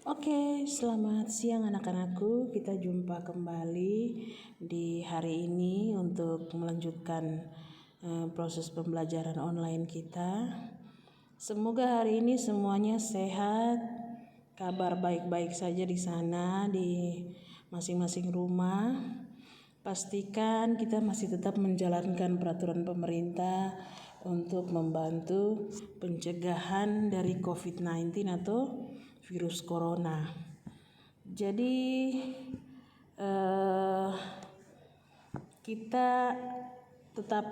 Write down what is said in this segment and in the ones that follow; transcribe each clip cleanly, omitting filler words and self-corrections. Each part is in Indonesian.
Oke, selamat siang anak-anakku. Kita jumpa kembali di hari ini untuk melanjutkan proses pembelajaran online kita. Semoga hari ini semuanya sehat, kabar baik-baik saja di sana, di masing-masing rumah. Pastikan kita masih tetap menjalankan peraturan pemerintah untuk membantu pencegahan dari COVID-19 atau virus corona. Jadi kita tetap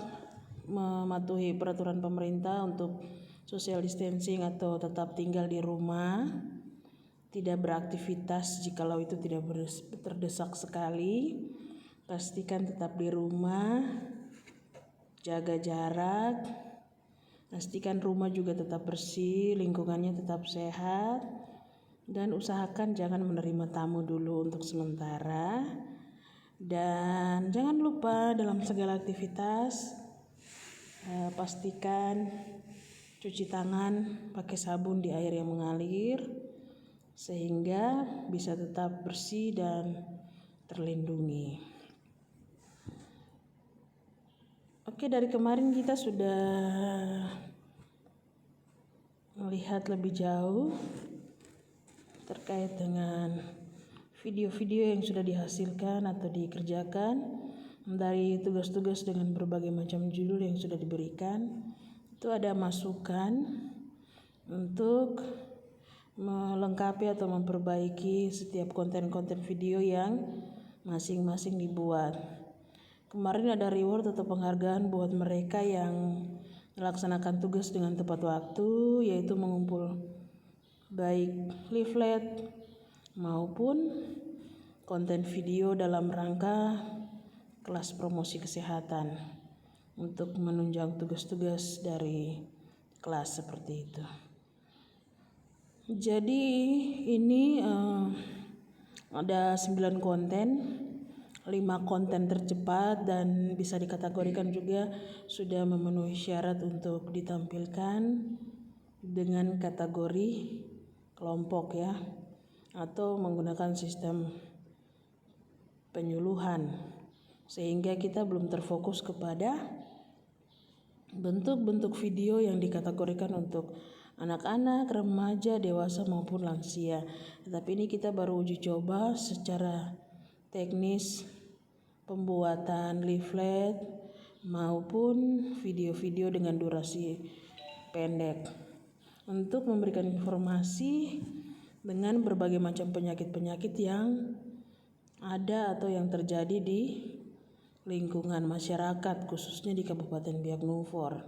mematuhi peraturan pemerintah untuk social distancing atau tetap tinggal di rumah, tidak beraktivitas jikalau itu tidak terdesak sekali. Pastikan tetap di rumah, jaga jarak, pastikan rumah juga tetap bersih, lingkungannya tetap sehat, dan usahakan jangan menerima tamu dulu untuk sementara. Dan jangan lupa dalam segala aktivitas pastikan cuci tangan pakai sabun di air yang mengalir sehingga bisa tetap bersih dan terlindungi. Oke, dari kemarin kita sudah melihat lebih jauh terkait dengan video-video yang sudah dihasilkan atau dikerjakan dari tugas-tugas dengan berbagai macam judul yang sudah diberikan. Itu ada masukan untuk melengkapi atau memperbaiki setiap konten-konten video yang masing-masing dibuat. Kemarin ada reward atau penghargaan buat mereka yang melaksanakan tugas dengan tepat waktu, yaitu mengumpul baik leaflet maupun konten video dalam rangka kelas promosi kesehatan untuk menunjang tugas-tugas dari kelas seperti itu. Jadi ini ada 9 konten, 5 konten tercepat dan bisa dikategorikan juga sudah memenuhi syarat untuk ditampilkan dengan kategori kelompok ya, atau menggunakan sistem penyuluhan, sehingga kita belum terfokus kepada bentuk-bentuk video yang dikategorikan untuk anak-anak, remaja, dewasa maupun lansia. Tetapi ini kita baru uji coba secara teknis pembuatan leaflet maupun video-video dengan durasi pendek untuk memberikan informasi dengan berbagai macam penyakit-penyakit yang ada atau yang terjadi di lingkungan masyarakat, khususnya di Kabupaten Biak Numfor.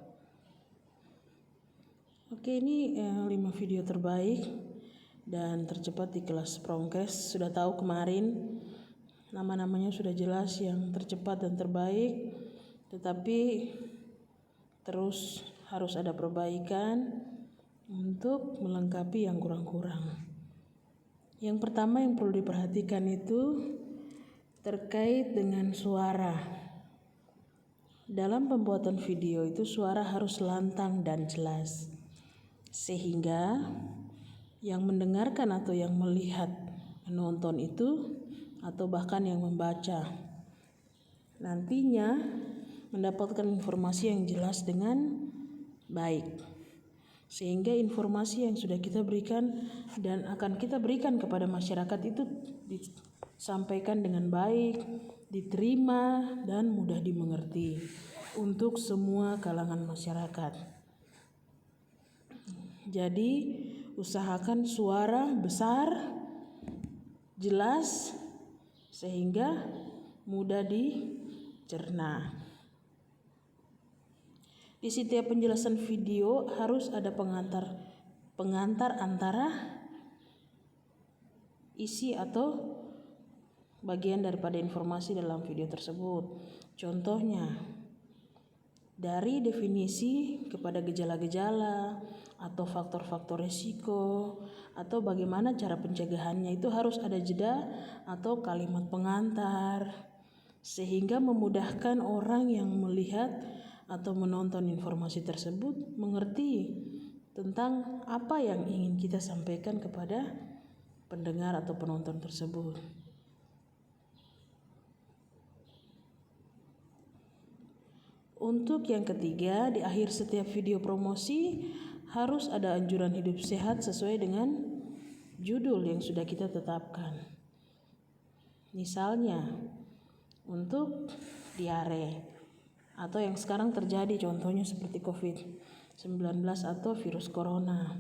Oke, ini 5 video terbaik dan tercepat di kelas Promkes. Sudah tahu kemarin nama-namanya sudah jelas yang tercepat dan terbaik, tetapi terus harus ada perbaikan untuk melengkapi yang kurang-kurang. Yang pertama yang perlu diperhatikan itu terkait dengan suara. Dalam pembuatan video itu suara harus lantang dan jelas, sehingga yang mendengarkan atau yang melihat, menonton itu atau bahkan yang membaca nantinya mendapatkan informasi yang jelas dengan baik, sehingga informasi yang sudah kita berikan dan akan kita berikan kepada masyarakat itu disampaikan dengan baik, diterima dan mudah dimengerti untuk semua kalangan masyarakat. Jadi usahakan suara besar, jelas, sehingga mudah dicerna. Di setiap penjelasan video harus ada pengantar antara isi atau bagian daripada informasi dalam video tersebut. Contohnya dari definisi kepada gejala-gejala atau faktor-faktor risiko atau bagaimana cara pencegahannya, itu harus ada jeda atau kalimat pengantar sehingga memudahkan orang yang melihat atau menonton informasi tersebut mengerti tentang apa yang ingin kita sampaikan kepada pendengar atau penonton tersebut. Untuk yang ketiga, di akhir setiap video promosi harus ada anjuran hidup sehat sesuai dengan judul yang sudah kita tetapkan. Misalnya, untuk diare atau yang sekarang terjadi contohnya seperti COVID-19 atau virus corona.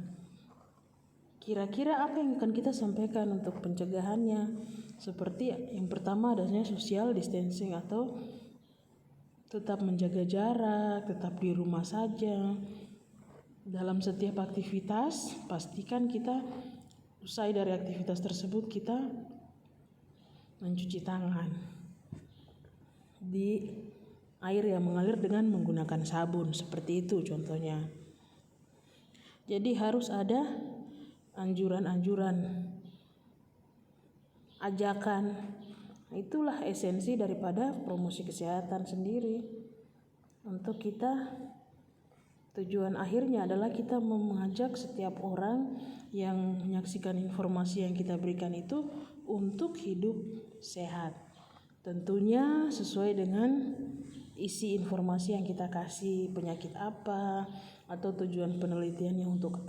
Kira-kira apa yang akan kita sampaikan untuk pencegahannya? Seperti yang pertama adanya social distancing atau tetap menjaga jarak, tetap di rumah saja. Dalam setiap aktivitas, pastikan kita usai dari aktivitas tersebut kita mencuci tangan di air yang mengalir dengan menggunakan sabun, seperti itu contohnya. Jadi harus ada anjuran-anjuran, ajakan. Itulah esensi daripada promosi kesehatan sendiri. Untuk kita, tujuan akhirnya adalah kita mengajak setiap orang yang menyaksikan informasi yang kita berikan itu untuk hidup sehat. Tentunya sesuai dengan isi informasi yang kita kasih, penyakit apa atau tujuan penelitiannya untuk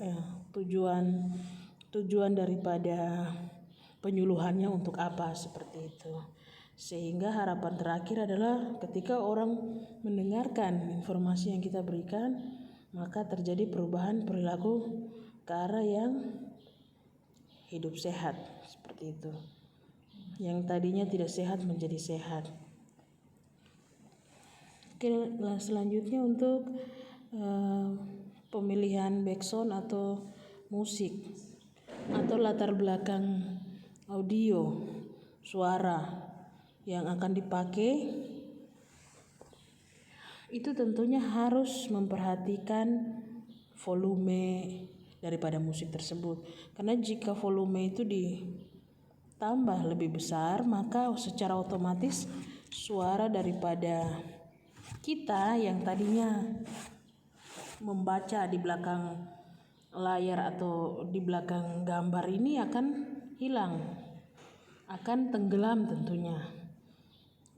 tujuan daripada penyuluhannya untuk apa, seperti itu. Sehingga harapan terakhir adalah ketika orang mendengarkan informasi yang kita berikan, maka terjadi perubahan perilaku ke arah yang hidup sehat, seperti itu. Yang tadinya tidak sehat menjadi sehat. Oke, selanjutnya untuk pemilihan background atau musik atau latar belakang audio, suara yang akan dipakai, itu tentunya harus memperhatikan volume daripada musik tersebut. Karena jika volume itu ditambah lebih besar, maka secara otomatis suara daripada kita yang tadinya membaca di belakang layar atau di belakang gambar ini akan hilang, akan tenggelam tentunya.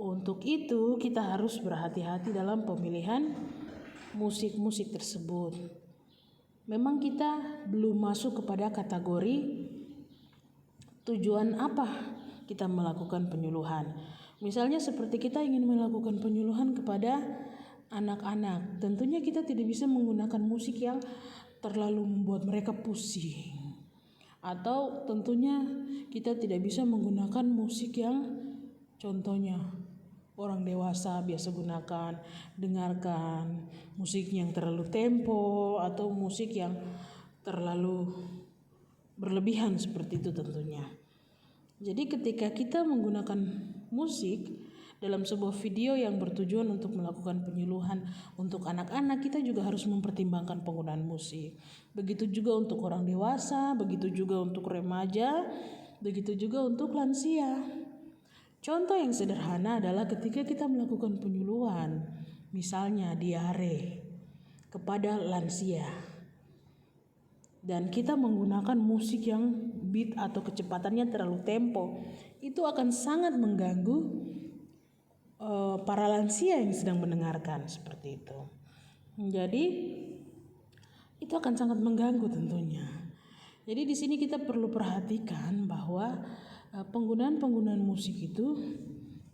Untuk itu kita harus berhati-hati dalam pemilihan musik-musik tersebut. Memang kita belum masuk kepada kategori tujuan apa kita melakukan penyuluhan. Misalnya seperti kita ingin melakukan penyuluhan kepada anak-anak, tentunya kita tidak bisa menggunakan musik yang terlalu membuat mereka pusing. Atau tentunya kita tidak bisa menggunakan musik yang contohnya orang dewasa biasa dengarkan musik yang terlalu tempo atau musik yang terlalu berlebihan, seperti itu tentunya. Jadi ketika kita menggunakan musik dalam sebuah video yang bertujuan untuk melakukan penyuluhan untuk anak-anak, kita juga harus mempertimbangkan penggunaan musik. Begitu juga untuk orang dewasa, begitu juga untuk remaja, begitu juga untuk lansia. Contoh yang sederhana adalah ketika kita melakukan penyuluhan, misalnya diare kepada lansia, dan kita menggunakan musik yang beat atau kecepatannya terlalu tempo, itu akan sangat mengganggu para lansia yang sedang mendengarkan, seperti itu. Jadi itu akan sangat mengganggu tentunya. Jadi di sini kita perlu perhatikan bahwa penggunaan musik itu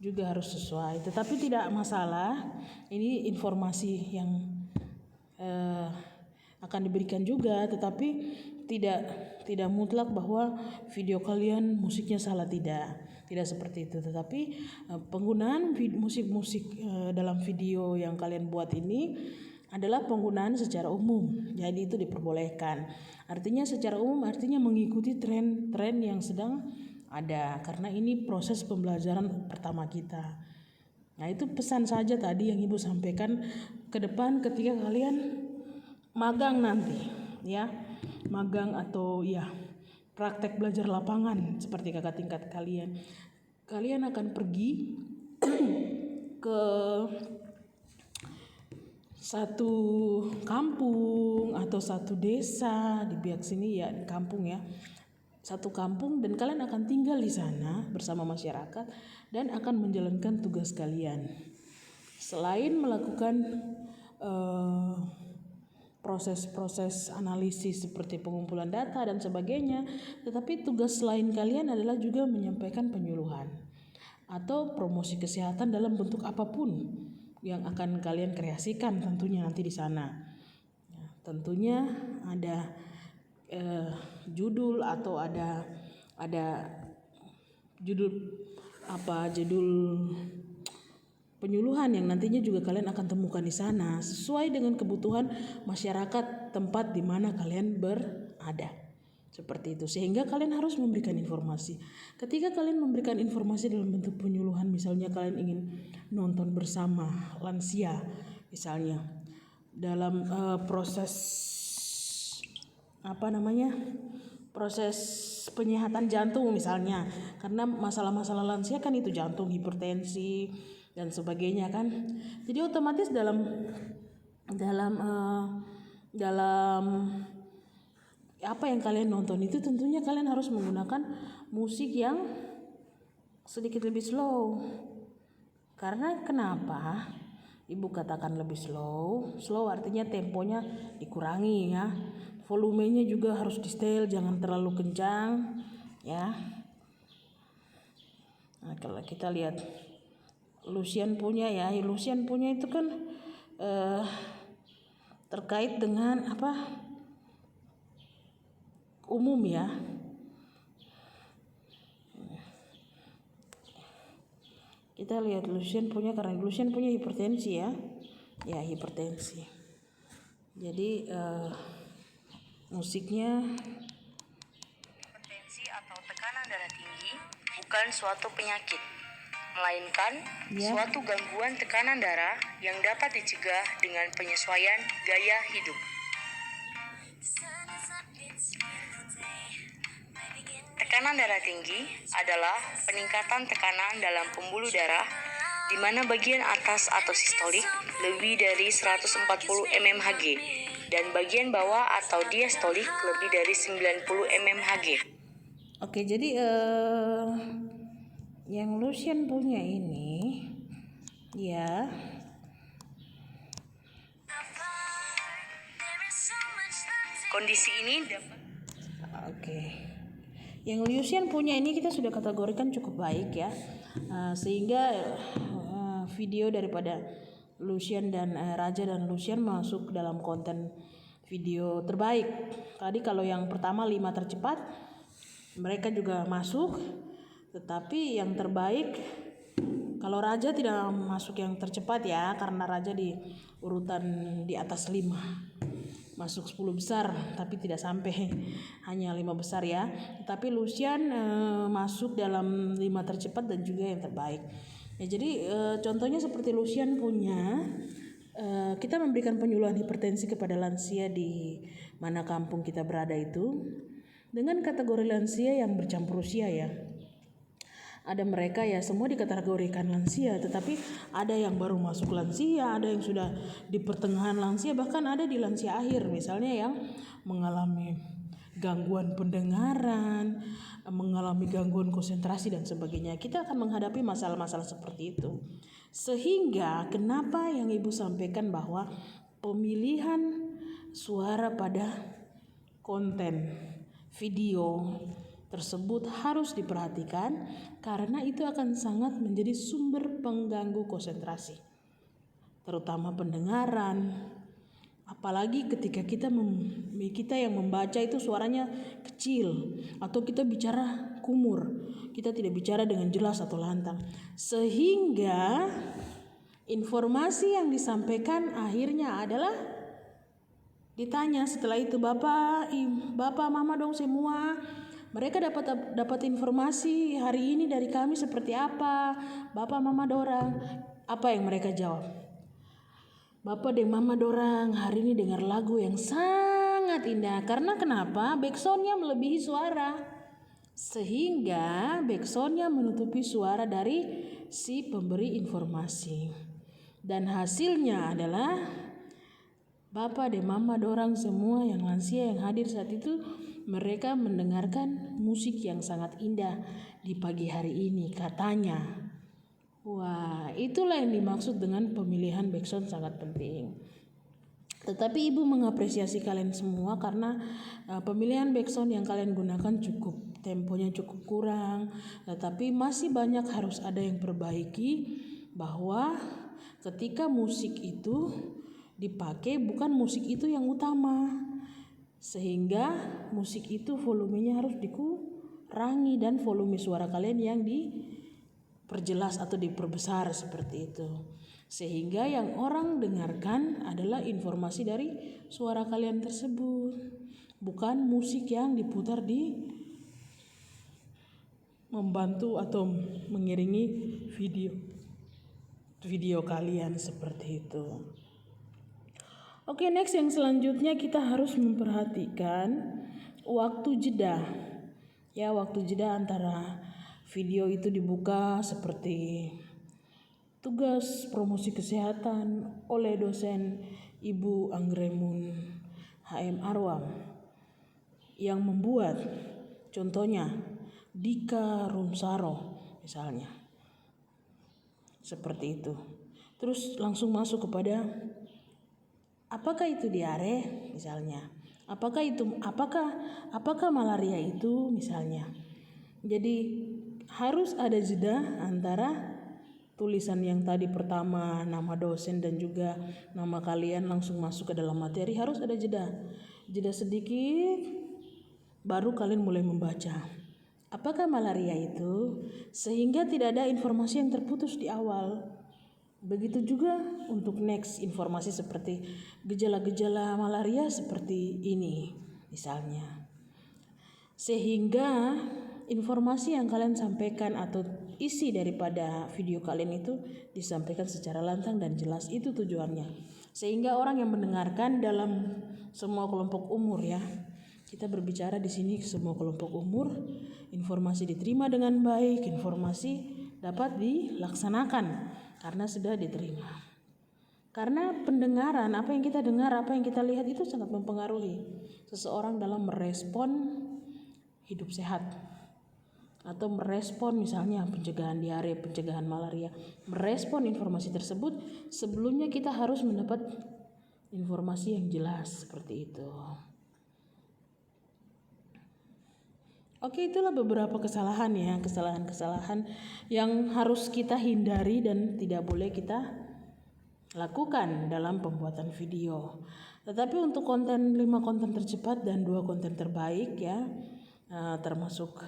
juga harus sesuai. Tetapi tidak masalah, ini informasi yang akan diberikan juga, tetapi tidak mutlak bahwa video kalian musiknya salah, tidak seperti itu. Tetapi penggunaan musik-musik dalam video yang kalian buat ini adalah penggunaan secara umum, jadi itu diperbolehkan. Artinya secara umum artinya mengikuti tren yang sedang ada, karena ini proses pembelajaran pertama kita. Nah, itu pesan saja tadi yang Ibu sampaikan ke depan ketika kalian magang nanti, ya, magang atau ya praktek belajar lapangan seperti kakak tingkat kalian. Kalian akan pergi ke satu kampung atau satu desa di pihak sini ya, di kampung ya. satu kampung dan kalian akan tinggal di sana bersama masyarakat dan akan menjalankan tugas kalian. Selain melakukan proses-proses analisis seperti pengumpulan data dan sebagainya, tetapi tugas lain kalian adalah juga menyampaikan penyuluhan atau promosi kesehatan dalam bentuk apapun yang akan kalian kreasikan tentunya nanti di sana. Tentunya ada judul atau ada judul penyuluhan yang nantinya juga kalian akan temukan di sana sesuai dengan kebutuhan masyarakat tempat di mana kalian berada. Seperti itu, sehingga kalian harus memberikan informasi. Ketika kalian memberikan informasi dalam bentuk penyuluhan, misalnya kalian ingin nonton bersama lansia, misalnya dalam proses proses penyehatan jantung misalnya, karena masalah-masalah lansia kan itu jantung, hipertensi dan sebagainya kan. Jadi otomatis dalam apa yang kalian nonton itu tentunya kalian harus menggunakan musik yang sedikit lebih slow. Karena kenapa? Ibu katakan lebih slow. Slow artinya temponya dikurangi ya. Volumenya juga harus di setel, jangan terlalu kencang ya. Nah, kalau kita lihat Lucian punya itu kan terkait dengan umum ya. Kita lihat Lucian punya, karena Lucian punya hipertensi ya. Ya, hipertensi. Jadi musiknya, hipertensi atau tekanan darah tinggi bukan suatu penyakit, melainkan suatu gangguan tekanan darah yang dapat dicegah dengan penyesuaian gaya hidup. Tekanan darah tinggi adalah peningkatan tekanan dalam pembuluh darah di mana bagian atas atau sistolik lebih dari 140 mmHg dan bagian bawah atau diastolik lebih dari 90 mmHg. Oke, jadi yang Lucian punya ini ya. Kondisi ini dapat yang Lucian punya ini kita sudah kategorikan cukup baik ya, sehingga video daripada Lucian dan Raja dan Lucian masuk dalam konten video terbaik. Tadi kalau yang pertama 5 tercepat mereka juga masuk, tetapi yang terbaik kalau Raja tidak masuk yang tercepat ya, karena Raja di urutan di atas 5, masuk 10 besar tapi tidak sampai, hanya 5 besar ya. Tapi Lucian masuk dalam 5 tercepat dan juga yang terbaik ya. Jadi contohnya seperti Lucian punya, kita memberikan penyuluhan hipertensi kepada lansia di mana kampung kita berada itu dengan kategori lansia yang bercampur usia ya. Ada mereka ya semua dikategorikan lansia, tetapi ada yang baru masuk lansia, ada yang sudah di pertengahan lansia, bahkan ada di lansia akhir, misalnya yang mengalami gangguan pendengaran, mengalami gangguan konsentrasi dan sebagainya. Kita akan menghadapi masalah-masalah seperti itu. Sehingga kenapa yang Ibu sampaikan bahwa pemilihan suara pada konten video tersebut harus diperhatikan, karena itu akan sangat menjadi sumber pengganggu konsentrasi, terutama pendengaran. Apalagi ketika kita yang membaca itu suaranya kecil, atau kita bicara kumur, kita tidak bicara dengan jelas atau lantang, sehingga informasi yang disampaikan akhirnya adalah ditanya setelah itu, bapak mama dong semua, mereka dapat informasi hari ini dari kami seperti apa, bapak mama dorang. Apa yang mereka jawab? Bapak dan mama dorang hari ini dengar lagu yang sangat indah. Karena kenapa? Backsoundnya melebihi suara, sehingga backsoundnya menutupi suara dari si pemberi informasi. Dan hasilnya adalah bapak dan mama dorang semua yang lansia yang hadir saat itu mereka mendengarkan musik yang sangat indah di pagi hari ini katanya. Wah, itulah yang dimaksud dengan pemilihan backsound sangat penting. Tetapi ibu mengapresiasi kalian semua karena pemilihan backsound yang kalian gunakan cukup, temponya cukup kurang, tetapi masih banyak harus ada yang perbaiki, bahwa ketika musik itu dipakai bukan musik itu yang utama, sehingga musik itu volumenya harus dikurangi dan volume suara kalian yang diperjelas atau diperbesar seperti itu. Sehingga yang orang dengarkan adalah informasi dari suara kalian tersebut, bukan musik yang diputar di membantu atau mengiringi video kalian seperti itu. Oke, next yang selanjutnya kita harus memperhatikan waktu jeda. Ya, waktu jeda antara video itu dibuka seperti tugas promosi kesehatan oleh dosen Ibu Anggraemun HM Arwam yang membuat, contohnya Dika Rumsaro misalnya, seperti itu. Terus langsung masuk kepada apakah itu diare misalnya, apakah malaria itu misalnya. Jadi harus ada jeda antara tulisan yang tadi pertama, nama dosen dan juga nama kalian langsung masuk ke dalam materi, harus ada jeda sedikit, baru kalian mulai membaca. Apakah malaria itu, sehingga tidak ada informasi yang terputus di awal. Begitu juga untuk next informasi seperti gejala-gejala malaria seperti ini misalnya. Sehingga informasi yang kalian sampaikan atau isi daripada video kalian itu disampaikan secara lantang dan jelas, itu tujuannya. Sehingga orang yang mendengarkan dalam semua kelompok umur, ya. Kita berbicara di sini semua kelompok umur, informasi diterima dengan baik, informasi dapat dilaksanakan karena sudah diterima. Karena pendengaran, apa yang kita dengar, apa yang kita lihat itu sangat mempengaruhi seseorang dalam merespon hidup sehat atau merespon misalnya pencegahan diare, pencegahan malaria, merespon informasi tersebut. Sebelumnya kita harus mendapat informasi yang jelas seperti itu. Oke, itulah beberapa kesalahan ya, kesalahan-kesalahan yang harus kita hindari dan tidak boleh kita lakukan dalam pembuatan video. Tetapi untuk 5 konten tercepat dan 2 konten terbaik ya, termasuk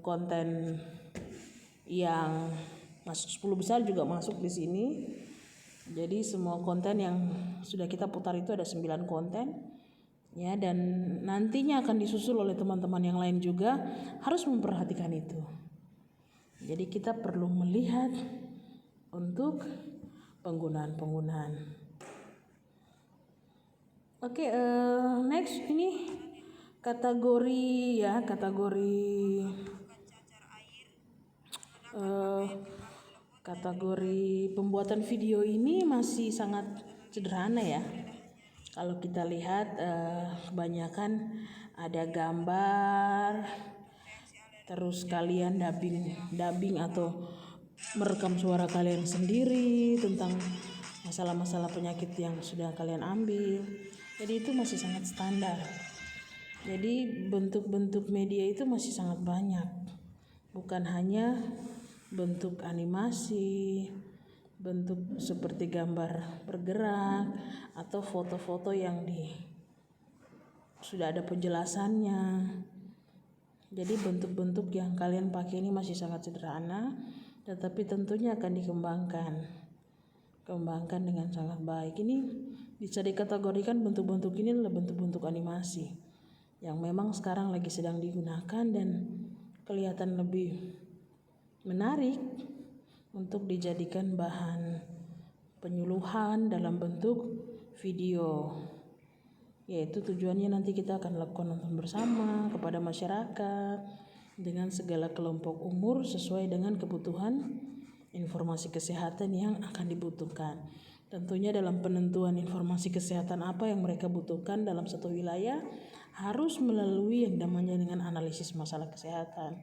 konten yang masuk 10 besar juga masuk di sini. Jadi semua konten yang sudah kita putar itu ada 9 konten. Ya, dan nantinya akan disusul oleh teman-teman yang lain juga, harus memperhatikan itu. Jadi kita perlu melihat untuk penggunaan. Oke, next ini kategori pembuatan video ini masih sangat sederhana ya. Kalau kita lihat kebanyakan ada gambar, terus kalian dubbing atau merekam suara kalian sendiri tentang masalah-masalah penyakit yang sudah kalian ambil. Jadi itu masih sangat standar. Jadi bentuk-bentuk media itu masih sangat banyak. Bukan hanya bentuk animasi, bentuk seperti gambar bergerak atau foto-foto yang sudah ada penjelasannya. Jadi bentuk-bentuk yang kalian pakai ini masih sangat sederhana, tetapi tentunya akan dikembangkan dengan sangat baik. Ini bisa dikategorikan bentuk-bentuk ini adalah bentuk-bentuk animasi yang memang sekarang lagi sedang digunakan dan kelihatan lebih menarik untuk dijadikan bahan penyuluhan dalam bentuk video, yaitu tujuannya nanti kita akan lakukan nonton bersama kepada masyarakat dengan segala kelompok umur sesuai dengan kebutuhan informasi kesehatan yang akan dibutuhkan. Tentunya dalam penentuan informasi kesehatan apa yang mereka butuhkan dalam satu wilayah harus melalui yang namanya dengan analisis masalah kesehatan.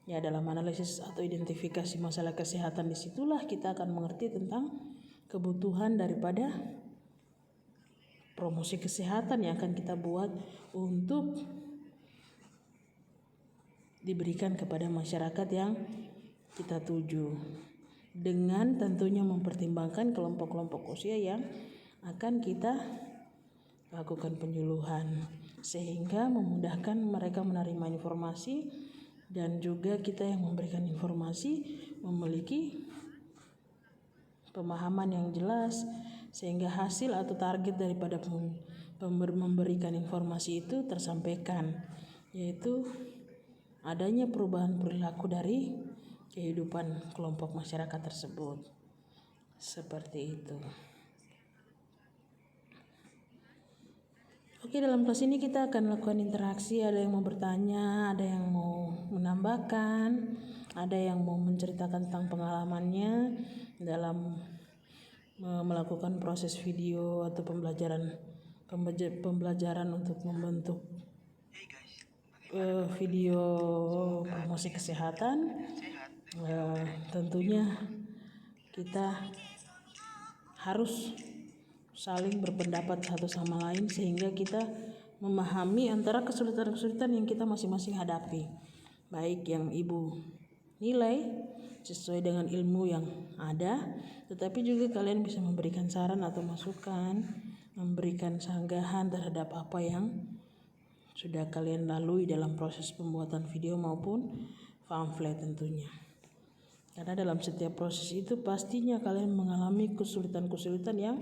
Ya, dalam analisis atau identifikasi masalah kesehatan disitulah kita akan mengerti tentang kebutuhan daripada promosi kesehatan yang akan kita buat untuk diberikan kepada masyarakat yang kita tuju, dengan tentunya mempertimbangkan kelompok-kelompok usia yang akan kita lakukan penyuluhan, sehingga memudahkan mereka menerima informasi dan juga kita yang memberikan informasi memiliki pemahaman yang jelas, sehingga hasil atau target daripada memberikan informasi itu tersampaikan, yaitu adanya perubahan perilaku dari kehidupan kelompok masyarakat tersebut. Seperti itu. Oke, dalam kelas ini kita akan lakukan interaksi. Ada yang mau bertanya, ada yang mau menambahkan, ada yang mau menceritakan tentang pengalamannya dalam melakukan proses video atau pembelajaran untuk membentuk video promosi kesehatan. Tentunya kita harus saling berpendapat satu sama lain sehingga kita memahami antara kesulitan-kesulitan yang kita masing-masing hadapi, baik yang ibu nilai sesuai dengan ilmu yang ada, tetapi juga kalian bisa memberikan saran atau masukan, memberikan sanggahan terhadap apa yang sudah kalian lalui dalam proses pembuatan video maupun pamflet tentunya. Karena dalam setiap proses itu pastinya kalian mengalami kesulitan-kesulitan yang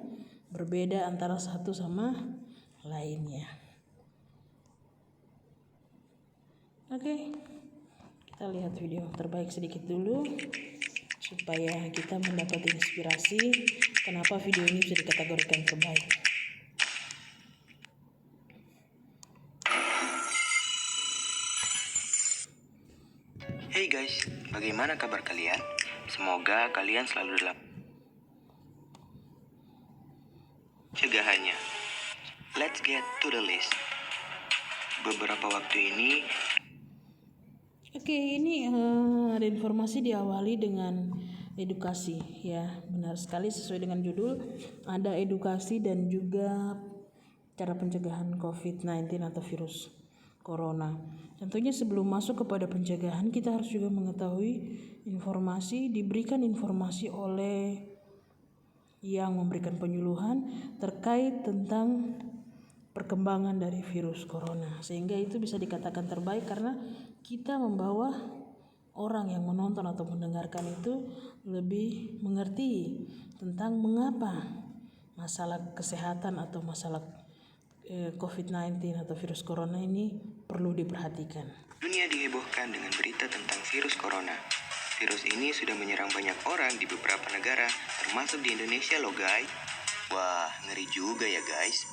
berbeda antara satu sama lainnya. Oke, kita lihat video terbaik sedikit dulu supaya kita mendapat inspirasi kenapa video ini bisa dikategorikan terbaik. Hey guys, bagaimana kabar kalian? Semoga kalian selalu dalam cegahannya. Let's get to the list. Beberapa waktu ini ini ada informasi diawali dengan edukasi, ya, benar sekali sesuai dengan judul, ada edukasi dan juga cara pencegahan COVID-19 atau virus corona. Tentunya sebelum masuk kepada pencegahan kita harus juga mengetahui diberikan informasi oleh yang memberikan penyuluhan terkait tentang perkembangan dari virus corona, sehingga itu bisa dikatakan terbaik karena kita membawa orang yang menonton atau mendengarkan itu lebih mengerti tentang mengapa masalah kesehatan atau masalah COVID-19 atau virus corona ini perlu diperhatikan. Dunia dihebohkan dengan berita tentang virus corona. Virus ini sudah menyerang banyak orang di beberapa negara, termasuk di Indonesia loh guys. Wah, ngeri juga ya guys.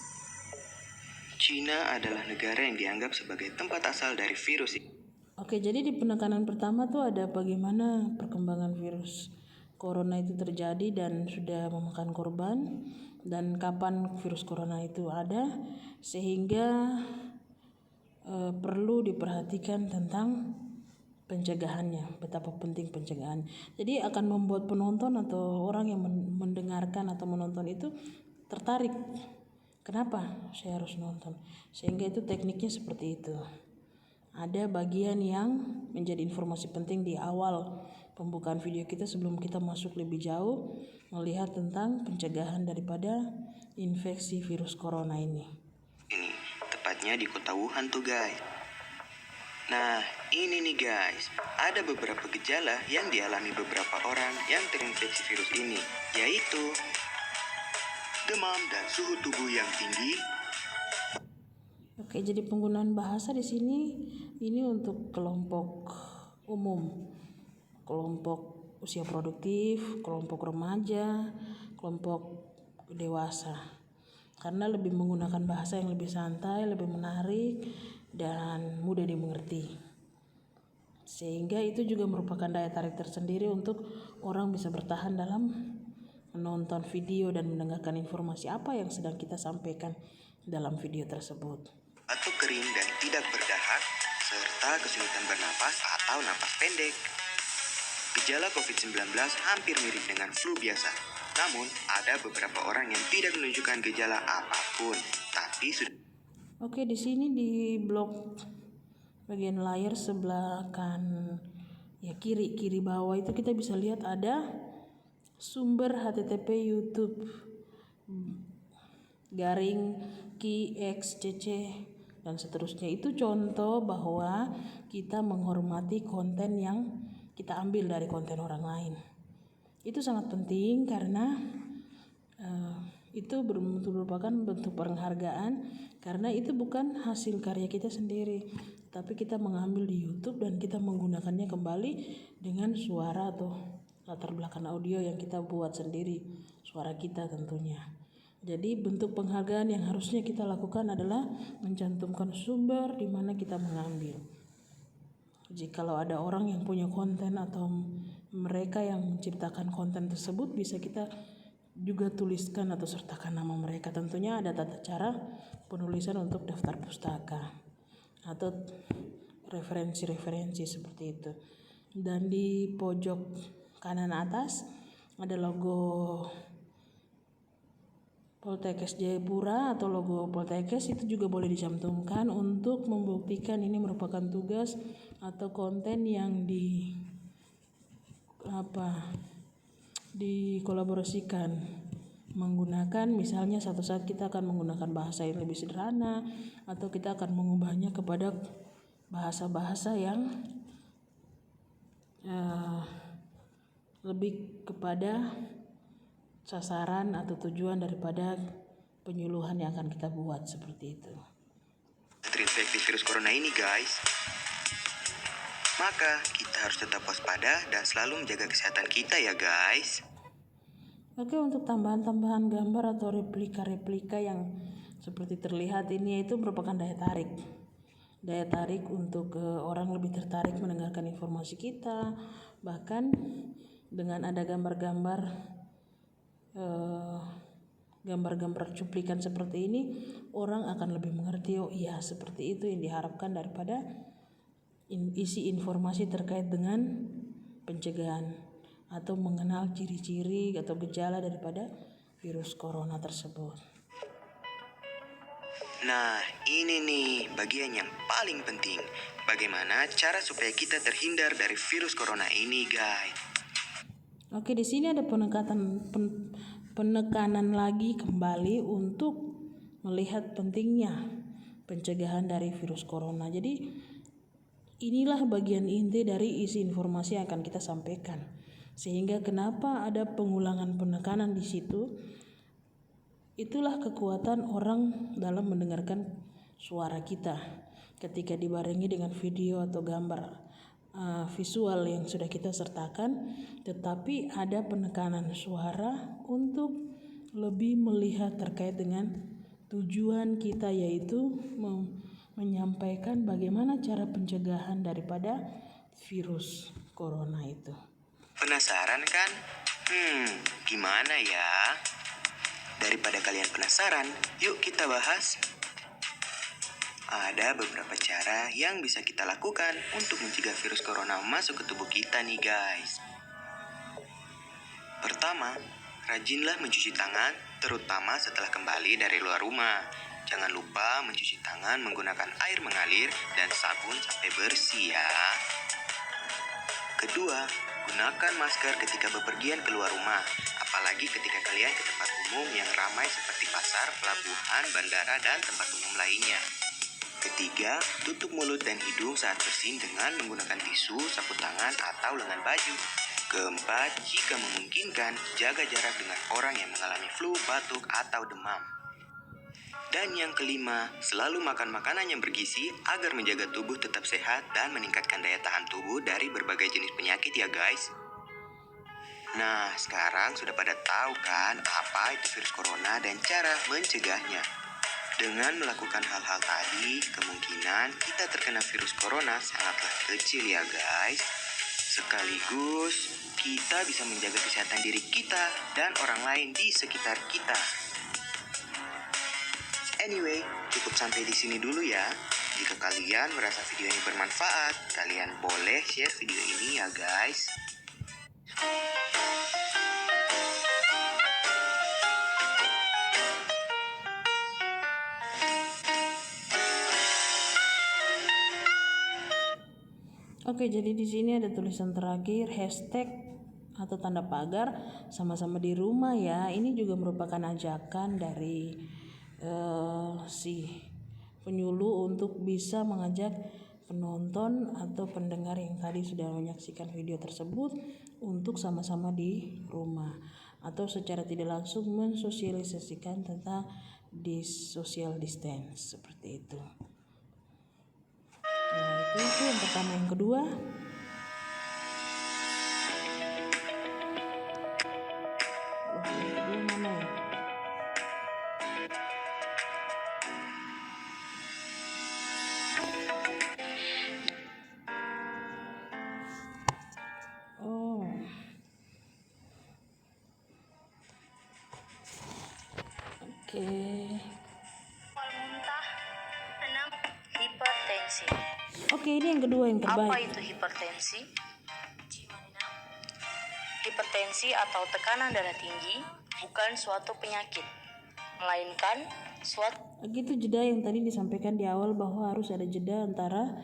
Cina adalah negara yang dianggap sebagai tempat asal dari virus ini. Oke, jadi di penekanan pertama tuh ada bagaimana perkembangan virus corona itu terjadi dan sudah memakan korban, dan kapan virus corona itu ada, sehingga perlu diperhatikan tentang pencegahannya, betapa penting pencegahan. Jadi akan membuat penonton atau orang yang mendengarkan atau menonton itu tertarik. Kenapa saya harus nonton? Sehingga itu tekniknya seperti itu. Ada bagian yang menjadi informasi penting di awal pembukaan video kita sebelum kita masuk lebih jauh melihat tentang pencegahan daripada infeksi virus corona ini. Ini tepatnya di kota Wuhan tuh guys. Nah, ini nih guys, ada beberapa gejala yang dialami beberapa orang yang terinfeksi virus ini, yaitu demam dan suhu tubuh yang tinggi. Oke, jadi penggunaan bahasa di sini ini untuk kelompok umum, kelompok usia produktif, kelompok remaja, kelompok dewasa. Karena lebih menggunakan bahasa yang lebih santai, lebih menarik, dan mudah dimengerti. Sehingga itu juga merupakan daya tarik tersendiri untuk orang bisa bertahan dalam menonton video dan mendengarkan informasi apa yang sedang kita sampaikan dalam video tersebut. Batuk kering dan tidak berdahak, serta kesulitan bernapas atau napas pendek. Gejala COVID-19 hampir mirip dengan flu biasa. Namun, ada beberapa orang yang tidak menunjukkan gejala apapun, tapi sudah... Oke, di sini di blok bagian layar sebelah kiri bawah itu kita bisa lihat ada sumber HTTP YouTube /KXCC dan seterusnya. Itu contoh bahwa kita menghormati konten yang kita ambil dari konten orang lain. Itu sangat penting karena itu merupakan bentuk penghargaan, karena itu bukan hasil karya kita sendiri, tapi kita mengambil di YouTube dan kita menggunakannya kembali dengan suara atau latar belakang audio yang kita buat sendiri, suara kita tentunya. Jadi bentuk penghargaan yang harusnya kita lakukan adalah mencantumkan sumber di mana kita mengambil. Jikalau ada orang yang punya konten atau mereka yang menciptakan konten tersebut, bisa kita juga tuliskan atau sertakan nama mereka. Tentunya ada tata cara penulisan untuk daftar pustaka atau referensi-referensi seperti itu. Dan di pojok kanan atas ada logo Poltekkes Jayapura atau logo Poltekkes, itu juga boleh dicantumkan untuk membuktikan ini merupakan tugas atau konten yang dikolaborasikan menggunakan, misalnya satu saat kita akan menggunakan bahasa yang lebih sederhana atau kita akan mengubahnya kepada bahasa-bahasa yang lebih kepada sasaran atau tujuan daripada penyuluhan yang akan kita buat, seperti itu. Terinfeksi virus corona ini guys, maka kita harus tetap waspada dan selalu menjaga kesehatan kita ya guys. Oke, untuk tambahan-tambahan gambar atau replika-replika yang seperti terlihat ini, itu merupakan daya tarik untuk orang lebih tertarik mendengarkan informasi kita. Bahkan dengan ada gambar-gambar cuplikan seperti ini, orang akan lebih mengerti, oh iya seperti itu yang diharapkan daripada isi informasi terkait dengan pencegahan atau mengenal ciri-ciri atau gejala daripada virus corona tersebut. Nah, ini nih bagian yang paling penting. Bagaimana cara supaya kita terhindar dari virus corona ini, guys? Oke, di sini ada penekanan lagi kembali untuk melihat pentingnya pencegahan dari virus corona. Jadi inilah bagian inti dari isi informasi yang akan kita sampaikan. Sehingga kenapa ada pengulangan penekanan di situ? Itulah kekuatan orang dalam mendengarkan suara kita ketika dibarengi dengan video atau gambar visual yang sudah kita sertakan, tetapi ada penekanan suara untuk lebih melihat terkait dengan tujuan kita, yaitu menyampaikan bagaimana cara pencegahan daripada virus corona itu. Penasaran kan? Gimana ya? Daripada kalian penasaran, yuk kita bahas. Ada beberapa cara yang bisa kita lakukan untuk mencegah virus corona masuk ke tubuh kita nih guys. Pertama, rajinlah mencuci tangan, terutama setelah kembali dari luar rumah. Jangan lupa mencuci tangan menggunakan air mengalir dan sabun sampai bersih ya. Kedua, gunakan masker ketika bepergian keluar rumah, apalagi ketika kalian ke tempat umum yang ramai seperti pasar, pelabuhan, bandara, dan tempat umum lainnya. Ketiga, tutup mulut dan hidung saat bersin dengan menggunakan tisu, sapu tangan, atau lengan baju. Keempat, jika memungkinkan, jaga jarak dengan orang yang mengalami flu, batuk, atau demam. Dan yang kelima, selalu makan makanan yang bergizi agar menjaga tubuh tetap sehat dan meningkatkan daya tahan tubuh dari berbagai jenis penyakit ya guys. Nah, sekarang sudah pada tahu kan apa itu virus corona dan cara mencegahnya. Dengan melakukan hal-hal tadi, kemungkinan kita terkena virus corona sangatlah kecil ya guys. Sekaligus kita bisa menjaga kesehatan diri kita dan orang lain di sekitar kita. Anyway, cukup sampai di sini dulu ya. Jika kalian merasa video ini bermanfaat, kalian boleh share video ini ya guys. Oke, jadi di sini ada tulisan terakhir hashtag atau tanda pagar sama-sama di rumah ya. Ini juga merupakan ajakan dari si penyuluh untuk bisa mengajak penonton atau pendengar yang tadi sudah menyaksikan video tersebut untuk sama-sama di rumah atau secara tidak langsung mensosialisasikan tentang social distance seperti itu. Nah, itu yang pertama. Yang kedua, mana ya? Hipertensi. Oke, ini yang kedua yang terbaik. Apa itu hipertensi? Hipertensi atau tekanan darah tinggi bukan suatu penyakit, melainkan suatu Gitu jeda yang tadi disampaikan di awal bahwa harus ada jeda antara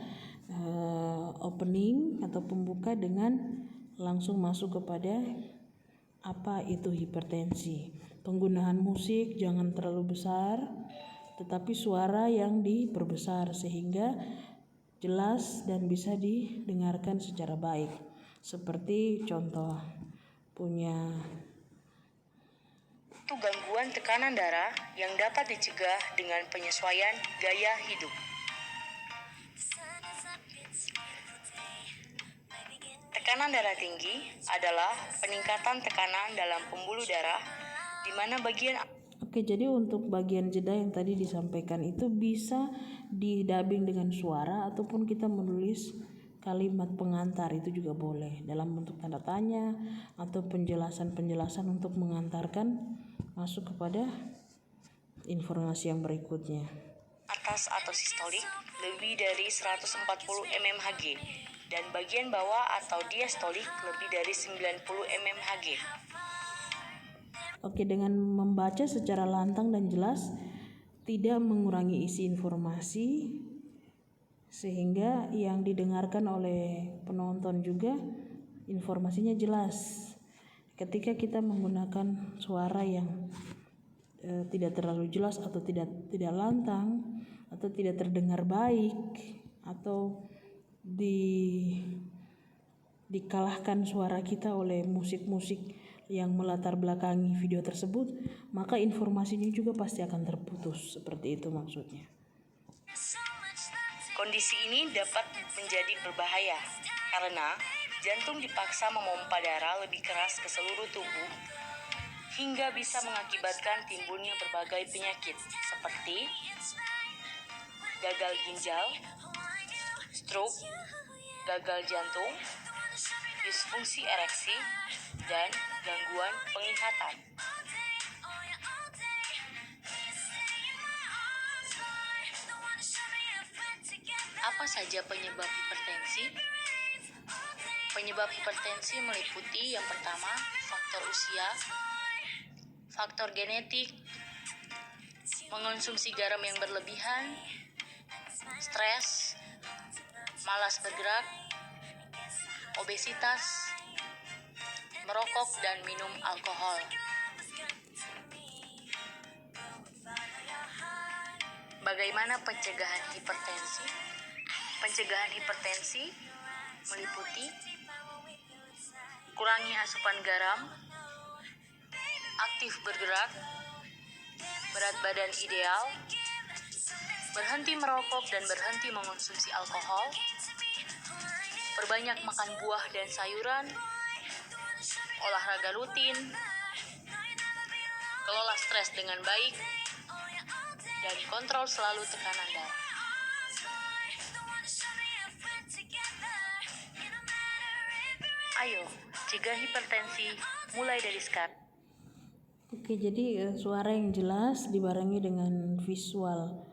opening atau pembuka dengan langsung masuk kepada apa itu hipertensi. Penggunaan musik jangan terlalu besar, tetapi suara yang diperbesar sehingga jelas dan bisa didengarkan secara baik. Seperti contoh itu gangguan tekanan darah yang dapat dicegah dengan penyesuaian gaya hidup. Tekanan darah tinggi adalah peningkatan tekanan dalam pembuluh darah di mana bagian Oke, jadi untuk bagian jeda yang tadi disampaikan itu bisa didubbing dengan suara ataupun kita menulis kalimat pengantar, itu juga boleh dalam bentuk tanda tanya atau penjelasan-penjelasan untuk mengantarkan masuk kepada informasi yang berikutnya. Atas atau sistolik lebih dari 140 mmHg dan bagian bawah atau diastolik lebih dari 90 mmHg. Oke, dengan membaca secara lantang dan jelas, tidak mengurangi isi informasi, sehingga yang didengarkan oleh penonton juga informasinya jelas. Ketika kita menggunakan suara yang tidak terlalu jelas atau tidak lantang atau tidak terdengar baik atau dikalahkan suara kita oleh musik-musik yang melatar belakangi video tersebut, maka informasinya juga pasti akan terputus. Seperti itu maksudnya. Kondisi ini dapat menjadi berbahaya karena jantung dipaksa memompa darah lebih keras ke seluruh tubuh hingga bisa mengakibatkan timbulnya berbagai penyakit seperti gagal ginjal, stroke, gagal jantung, disfungsi ereksi, dan gangguan penglihatan. Apa saja penyebab hipertensi? Penyebab hipertensi meliputi yang pertama, faktor usia, faktor genetik, mengonsumsi garam yang berlebihan, stres, malas bergerak, obesitas, merokok dan minum alkohol. Bagaimana pencegahan hipertensi? Pencegahan hipertensi meliputi kurangi asupan garam, aktif bergerak, berat badan ideal, berhenti merokok dan berhenti mengonsumsi alkohol, perbanyak makan buah dan sayuran, olahraga rutin, kelola stres dengan baik, dan kontrol selalu tekanan darah. Cegah hipertensi mulai dari sekarang. Oke, jadi suara yang jelas dibarengi dengan visual,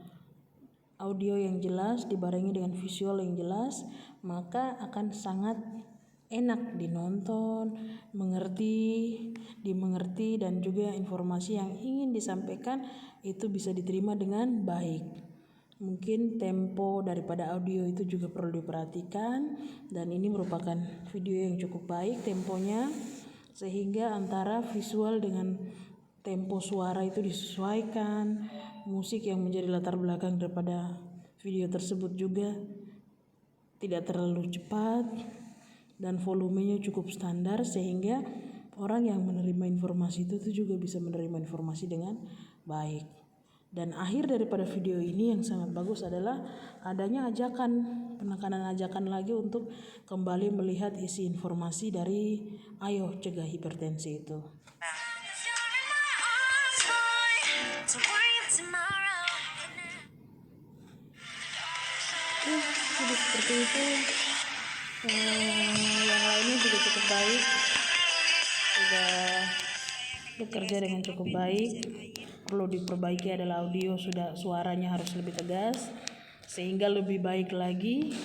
audio yang jelas dibarengi dengan visual yang jelas, maka akan sangat enak dinonton, dimengerti, dan juga informasi yang ingin disampaikan itu bisa diterima dengan baik. Mungkin tempo daripada audio itu juga perlu diperhatikan, dan ini merupakan video yang cukup baik temponya, sehingga antara visual dengan tempo suara itu disesuaikan. Musik yang menjadi latar belakang daripada video tersebut juga tidak terlalu cepat dan volumenya cukup standar, sehingga orang yang menerima informasi itu juga bisa menerima informasi dengan baik. Dan akhir daripada video ini yang sangat bagus adalah adanya penekanan ajakan lagi untuk kembali melihat isi informasi dari Ayo Cegah Hipertensi itu. Jadi seperti itu. Yang lainnya juga cukup baik, sudah bekerja dengan cukup baik. Perlu diperbaiki adalah audio, suaranya harus lebih tegas sehingga lebih baik lagi,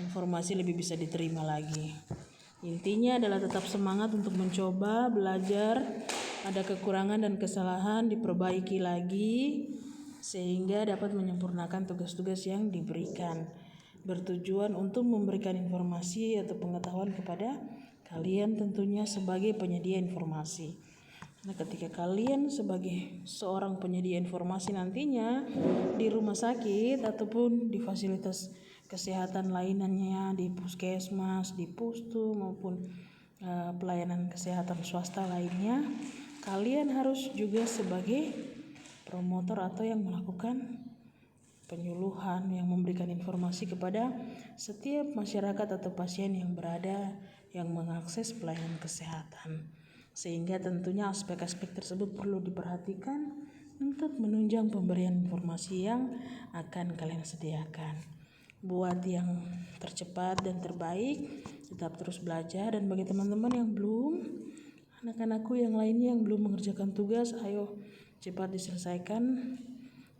informasi lebih bisa diterima lagi. Intinya adalah tetap semangat untuk mencoba belajar, ada kekurangan dan kesalahan diperbaiki lagi sehingga dapat menyempurnakan tugas-tugas yang diberikan, bertujuan untuk memberikan informasi atau pengetahuan kepada kalian tentunya sebagai penyedia informasi. Nah, ketika kalian sebagai seorang penyedia informasi nantinya di rumah sakit ataupun di fasilitas kesehatan lainnya, di puskesmas, di pustu maupun pelayanan kesehatan swasta lainnya, kalian harus juga sebagai promotor atau yang melakukan penyuluhan, yang memberikan informasi kepada setiap masyarakat atau pasien yang mengakses pelayanan kesehatan. Sehingga tentunya aspek-aspek tersebut perlu diperhatikan untuk menunjang pemberian informasi yang akan kalian sediakan. Buat yang tercepat dan terbaik, tetap terus belajar. Dan bagi teman-teman yang belum, anak-anakku yang lainnya yang belum mengerjakan tugas, ayo cepat diselesaikan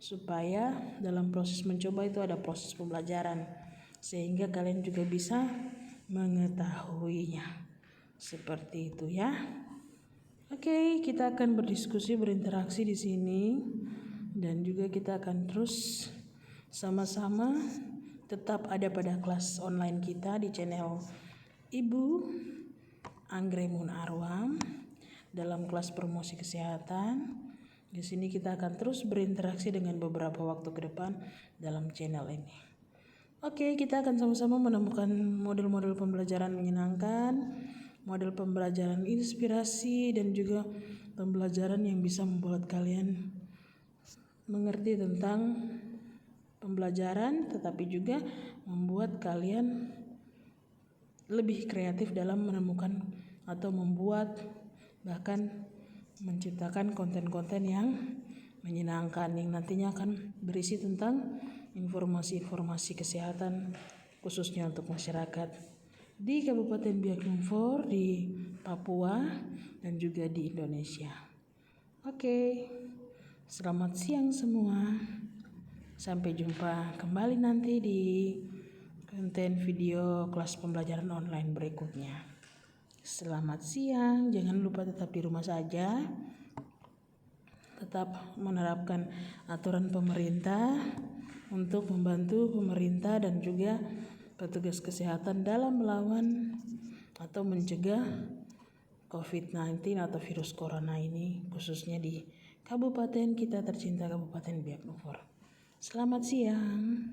supaya dalam proses mencoba itu ada proses pembelajaran sehingga kalian juga bisa mengetahuinya. Seperti itu ya. Oke, kita akan berdiskusi, berinteraksi di sini, dan juga kita akan terus sama-sama tetap ada pada kelas online kita di channel Ibu Anggraemun Arwam dalam kelas promosi kesehatan. Di sini kita akan terus berinteraksi dengan beberapa waktu ke depan dalam channel ini. Oke, kita akan sama-sama menemukan model-model pembelajaran menyenangkan, model pembelajaran inspirasi, dan juga pembelajaran yang bisa membuat kalian mengerti tentang pembelajaran, tetapi juga membuat kalian lebih kreatif dalam menemukan atau membuat bahkan menciptakan konten-konten yang menyenangkan yang nantinya akan berisi tentang informasi-informasi kesehatan khususnya untuk masyarakat di Kabupaten Biak Numfor, di Papua, dan juga di Indonesia. Oke, selamat siang semua. Sampai jumpa kembali nanti di konten video kelas pembelajaran online berikutnya. Selamat siang, jangan lupa tetap di rumah saja. Tetap menerapkan aturan pemerintah untuk membantu pemerintah dan juga petugas kesehatan dalam melawan atau mencegah COVID-19 atau virus corona ini, khususnya di kabupaten kita tercinta, Kabupaten Biak Numfor. Selamat siang.